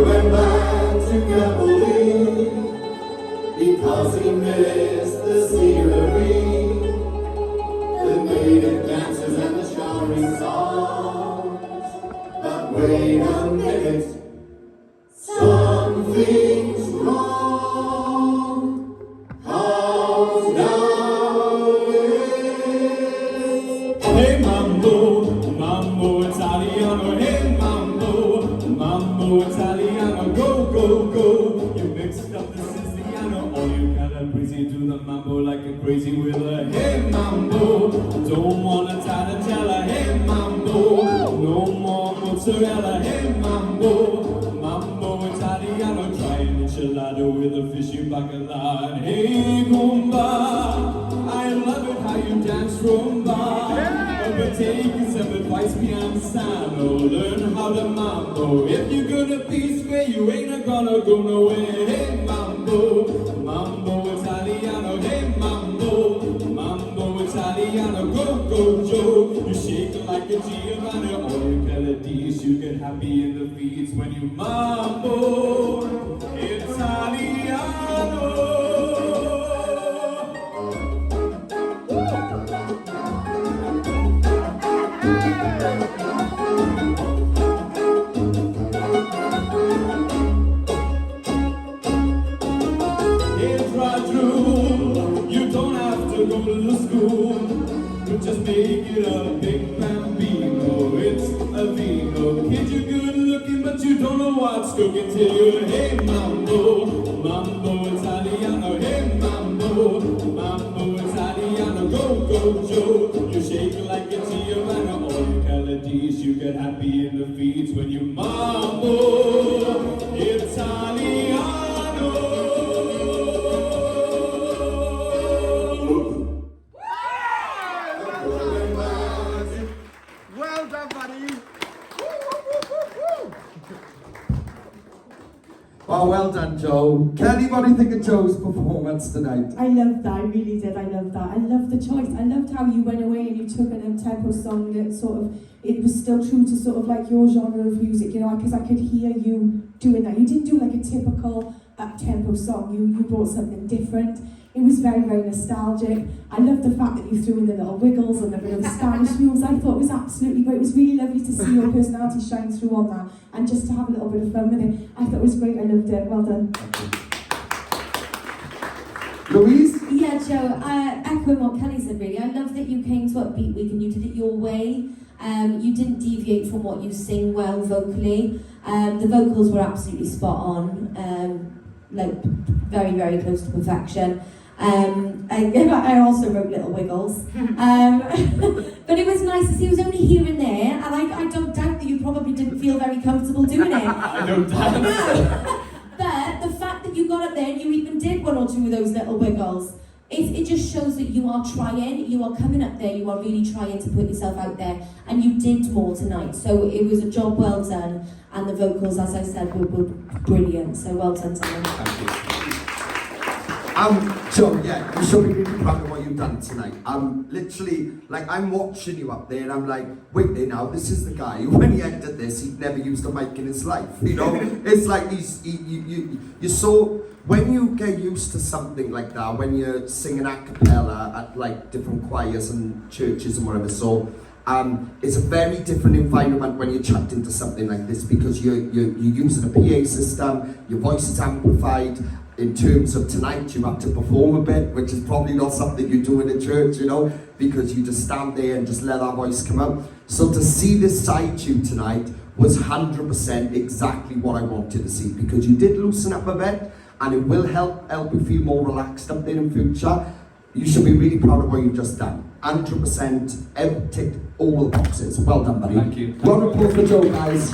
went back to Gallipoli because he missed the scenery, the native dances and the showering songs. But wait a minute, something's wrong. 'Cause now it's hey mambo, mambo Italiano, hey mambo, mambo Italiano, go, go, go. You mixed up the Siciliano, all you Calabrese do the mambo like a crazy with a hey mambo. Don't want a tagliatella, hey mambo. No more mozzarella, hey mambo. Mambo Italiano, try an enchilada with a fishy bacala. Hey Goomba, I love it how you dance rumba. But taking some advice beyond Sano, learn how to mambo. If you're gonna be square, you ain't gonna go nowhere. Hey mambo, mambo Italiano, hey mambo, mambo Italiano, go, go, Joe. You shake like a Giovanni, all your melodies, you get happy in the beats when you mambo Italiano. You don't have to go to school, you just make it a big bambino. It's a vino. Kid, you're good looking, but you don't know what's cooking till you're hey mambo, mambo Italiano, hey mambo, mambo Italiano, go, go, Joe. You shake like a Giovanna, all your melodies, you get happy in the feet when you mambo Italiano. Well done, buddy. Oh, well done, Joe. Kelly, what do you think of Joe's performance tonight? I loved that, I really did, I loved that. I loved the choice. I loved how you went away and you took an up-tempo song that sort of, it was still true to sort of like your genre of music, you know, because I could hear you doing that. You didn't do like a typical up-tempo song, you brought something different. It was very, very nostalgic. I loved the fact that you threw in the little wiggles and the bit of Spanish moves. I thought it was absolutely great. It was really lovely to see your personality shine through on that and just to have a little bit of fun with it. I thought it was great. I loved it. Well done. Louise? Yeah, Joe, echoing what Kelly said really, I love that you came to Upbeat Week and you did it your way. You didn't deviate from what you sing well vocally. The vocals were absolutely spot on, like very, very close to perfection. I also wrote little wiggles. But it was nice to see. It was only here and there, and I don't doubt that you probably didn't feel very comfortable doing it. I don't doubt. No. But the fact that you got up there and you even did one or two of those little wiggles, it just shows that you are trying, you are coming up there, you are really trying to put yourself out there, and you did more tonight. So it was a job well done, and the vocals, as I said, were brilliant. So well done, Simon. Thank you. Joe, yeah, you should be really proud of what you've done tonight. Literally, like, I'm watching you up there and I'm like, wait there now, this is the guy who, when he entered this, he'd never used a mic in his life, you know? It's like you're so, when you get used to something like that, when you're singing a cappella at like different choirs and churches and whatever, so it's a very different environment when you're chucked into something like this because you're using a PA system, your voice is amplified. In terms of tonight, you have to perform a bit, which is probably not something you do in a church, you know, because you just stand there and just let that voice come out. So to see this side to you tonight was 100% exactly what I wanted to see, because you did loosen up a bit, and it will help you feel more relaxed up there in future. You should be really proud of what you've just done. 100%, ticked all the boxes. Well done, buddy. Thank you. Round of applause for Joe, guys.